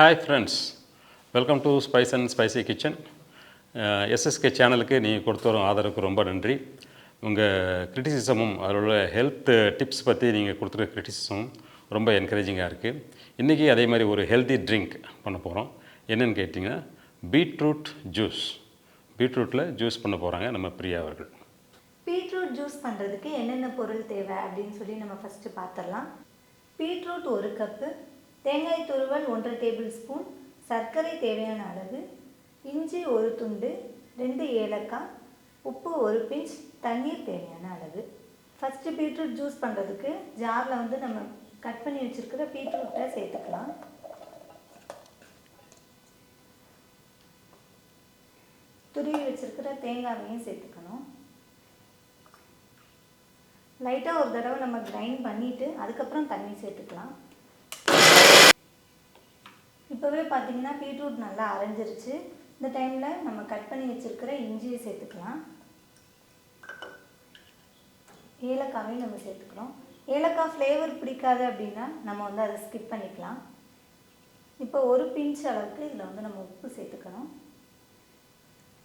Hi friends, welcome to Spice and Spicy Kitchen. SSK சேனலுக்கு நீங்கள் கொடுத்த ஒரு ஆதரவுக்கு ரொம்ப நன்றி. உங்கள் கிரிட்டிசிசமும் அதில் உள்ள ஹெல்த் டிப்ஸ் பற்றி நீங்கள் கொடுத்துருக்க கிரிட்டிசிசமும் ரொம்ப என்கரேஜிங்காக இருக்குது. இன்றைக்கி அதே மாதிரி ஒரு ஹெல்த்தி ட்ரிங்க் பண்ண போகிறோம். என்னென்னு கேட்டிங்கன்னா பீட்ரூட் ஜூஸ். பீட்ரூட்டில் ஜூஸ் பண்ண போகிறாங்க நம்ம பிரியா அவர்கள். பீட்ரூட் ஜூஸ் பண்ணுறதுக்கு என்னென்ன பொருள் தேவை அப்படின்னு சொல்லி நம்ம ஃபஸ்ட்டு பார்த்துடலாம். பீட்ரூட் 1 கப்பு, தேங்காய் துருவல் 1 டேபிள் ஸ்பூன், சர்க்கரை தேவையான அளவு, இஞ்சி 1 துண்டு, 2 ஏலக்காய், உப்பு 1 பிஞ்ச், தண்ணீர் தேவையான அளவு. ஃபஸ்ட்டு பீட்ரூட் ஜூஸ் பண்ணுறதுக்கு ஜாரில் வந்து நம்ம கட் பண்ணி வச்சுருக்கிற பீட்ரூட்டை சேர்த்துக்கலாம். துருவி வச்சுருக்கிற தேங்காயையும் சேர்த்துக்கணும். லைட்டாக ஒரு தடவை நம்ம கிரைண்ட் பண்ணிவிட்டு அதுக்கப்புறம் தண்ணி சேர்த்துக்கலாம். இப்போவே பார்த்தீங்கன்னா பீட்ரூட் நல்லா அரைஞ்சிருச்சு. இந்த டைமில் நம்ம கட் பண்ணி வச்சுருக்கிற இஞ்சியை சேர்த்துக்கலாம். ஏலக்காவையும் நம்ம சேர்த்துக்கிறோம். ஏலக்காய் ஃப்ளேவர் பிடிக்காது அப்படின்னா நம்ம வந்து அதை ஸ்கிப் பண்ணிக்கலாம். இப்போ 1 பிஞ்ச் அளவுக்கு இதில் வந்து நம்ம உப்பு சேர்த்துக்கணும்.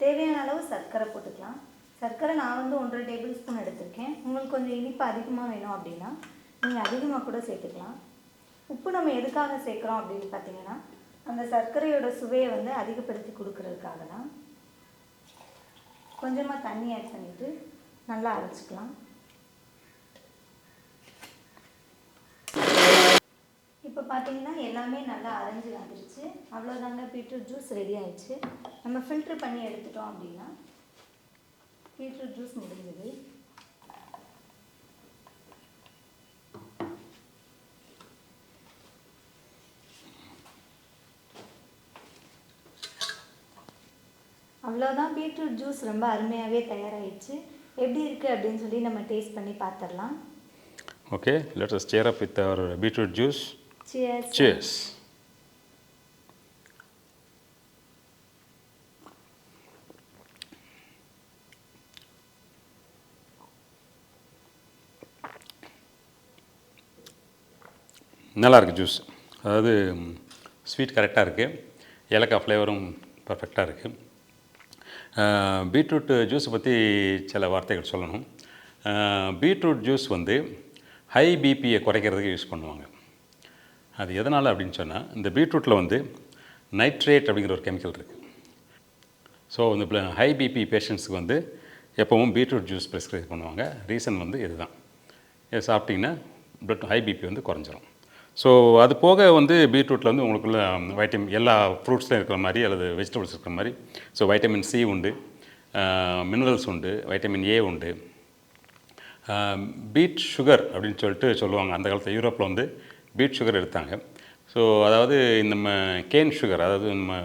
தேவையான அளவு சர்க்கரை போட்டுக்கலாம். சர்க்கரை நான் வந்து 1 டேபிள் ஸ்பூன் எடுத்திருக்கேன். உங்களுக்கு கொஞ்சம் இனிப்பு அதிகமாக வேணும் அப்படின்னா நீங்கள் அதிகமாக கூட சேர்த்துக்கலாம். உப்பு நம்ம எதுக்காக சேர்க்குறோம் அப்படின்னு பார்த்தீங்கன்னா அந்த சர்க்கரையோட சுவையை வந்து அதிகப்படுத்தி கொடுக்கறதுக்காக தான். கொஞ்சமாக தண்ணி ஆட் பண்ணிவிட்டு நல்லா அரைச்சிக்கலாம். இப்போ பார்த்தீங்கன்னா எல்லாமே நல்லா அரைஞ்சி வந்துடுச்சு. அவ்வளோதாங்க, பீட்ரூட் ஜூஸ் ரெடி ஆயிடுச்சு. நம்ம ஃபில்ட்ரு பண்ணி எடுத்துட்டோம் அப்படின்னா பீட்ரூட் ஜூஸ் முடிஞ்சது. அவ்வளோதான், பீட்ரூட் ஜூஸ் ரொம்ப அருமையாகவே தயாராகிடுச்சு. எப்படி இருக்குது அப்படின்னு சொல்லி நம்ம டேஸ்ட் பண்ணி பார்த்துடலாம். Okay, let us cheer up with our beetroot juice. Cheers. Cheers. நல்லா இருக்குது ஜூஸ். அதாவது ஸ்வீட் கரெக்டாக இருக்குது, ஏலக்காய் ஃப்ளேவரும் பர்ஃபெக்டாக இருக்குது. பீட்ரூட் ஜூஸை பற்றி சில வார்த்தைகள் சொல்லணும். பீட்ரூட் ஜூஸ் வந்து ஹை பிபியை குறைக்கிறதுக்கு யூஸ் பண்ணுவாங்க. அது எதனால் அப்படின்னு சொன்னால் இந்த பீட்ரூட்டில் வந்து நைட்ரேட் அப்படிங்கிற ஒரு கெமிக்கல் இருக்குது. ஸோ இந்த ஹை பிபி பேஷண்ட்ஸுக்கு வந்து எப்போவும் பீட்ரூட் ஜூஸ் ப்ரிஸ்கிரைப் பண்ணுவாங்க. ரீசன் வந்து இதுதான். இதை சாப்பிட்டிங்கன்னா ஹை பிபி வந்து குறைஞ்சிரும். ஸோ அது போக வந்து பீட்ரூட்டில் வந்து உங்களுக்குள்ள வைட்டமின் எல்லா ஃப்ரூட்ஸ்லையும் இருக்கிற மாதிரி அல்லது வெஜிடபிள்ஸ் இருக்கிற மாதிரி ஸோ வைட்டமின் சி உண்டு, மினரல்ஸ் உண்டு, வைட்டமின் ஏ உண்டு. பீட் சுகர் அப்படின்னு சொல்லுவாங்க. அந்த காலத்தில் யூரோப்பில் வந்து பீட் சுகர் எடுத்தாங்க. ஸோ அதாவது நம்ம கேன் சுகர், அதாவது நம்ம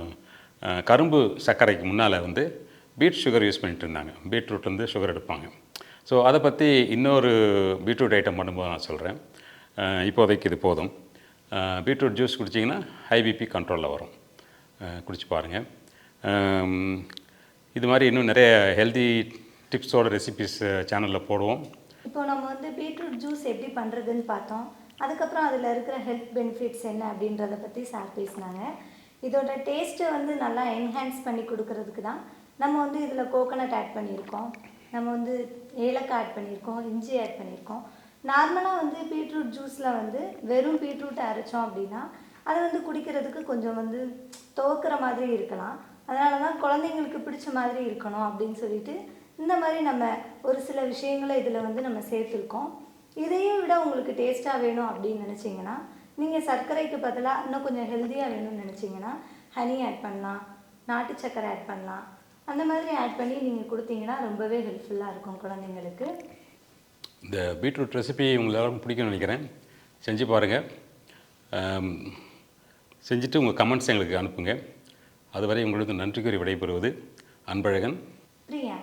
கரும்பு சர்க்கரைக்கு முன்னால் வந்து பீட் சுகர் யூஸ் பண்ணிகிட்டு இருந்தாங்க. பீட்ரூட் வந்து சுகர் எடுப்பாங்க. ஸோ அதை பற்றி இன்னொரு பீட்ரூட் ஐட்டம் பண்ணும்போது நான் சொல்கிறேன். இப்போதைக்கு இது போதும். பீட்ரூட் ஜூஸ் குடிச்சிங்கன்னா ஹை பிபி கண்ட்ரோலில் வரும். குடிச்சு பாருங்கள். இது மாதிரி இன்னும் நிறைய ஹெல்தி டிப்ஸோட ரெசிபிஸ் சேனலில் போடுவோம். இப்போ நம்ம வந்து பீட்ரூட் ஜூஸ் எப்படி பண்ணுறதுன்னு பார்த்தோம். அதுக்கப்புறம் அதில் இருக்கிற ஹெல்த் பெனிஃபிட்ஸ் என்ன அப்படின்றத பற்றி சார் பேசினாங்க. இதோட டேஸ்ட்டை வந்து நல்லா என்ஹான்ஸ் பண்ணி கொடுக்கறதுக்கு தான் நம்ம வந்து இதில் கோகோனட் ஆட் பண்ணியிருக்கோம், நம்ம வந்து ஏலக்காய் ஆட் பண்ணியிருக்கோம், இஞ்சி ஆட் பண்ணியிருக்கோம். நார்மலாக வந்து பீட்ரூட் ஜூஸில் வந்து வெறும் பீட்ரூட்டை அரைச்சோம் அப்படின்னா அது வந்து குடிக்கிறதுக்கு கொஞ்சம் வந்து துவக்கிற மாதிரி இருக்கலாம். அதனால தான் குழந்தைங்களுக்கு பிடிச்ச மாதிரி இருக்கணும் அப்படின்னு சொல்லிட்டு இந்த மாதிரி நம்ம ஒரு சில விஷயங்களை இதில் வந்து நம்ம சேர்த்துருக்கோம். இதையும் விட உங்களுக்கு டேஸ்ட்டாக வேணும் அப்படின்னு நினச்சிங்கன்னா நீங்கள் சர்க்கரைக்கு பதிலாக இன்னும் கொஞ்சம் ஹெல்த்தியாக வேணும்னு நினச்சிங்கன்னா ஹனி ஆட் பண்ணலாம், நாட்டு சர்க்கரை ஆட் பண்ணலாம். அந்த மாதிரி ஆட் பண்ணி நீங்கள் கொடுத்தீங்கன்னா ரொம்பவே ஹெல்ப்ஃபுல்லாக இருக்கும் குழந்தைங்களுக்கு. இந்த பீட்ரூட் ரெசிபி உங்களுக்கு எல்லாரும் பிடிக்கும்னு நினைக்கிறேன். செஞ்சு பாருங்கள். செஞ்சுட்டு உங்கள் கமெண்ட்ஸ் எங்களுக்கு அனுப்புங்க. அதுவரை உங்களுக்கு நன்றி கூறி விடைபெறுவது அன்பழகன், பிரியா.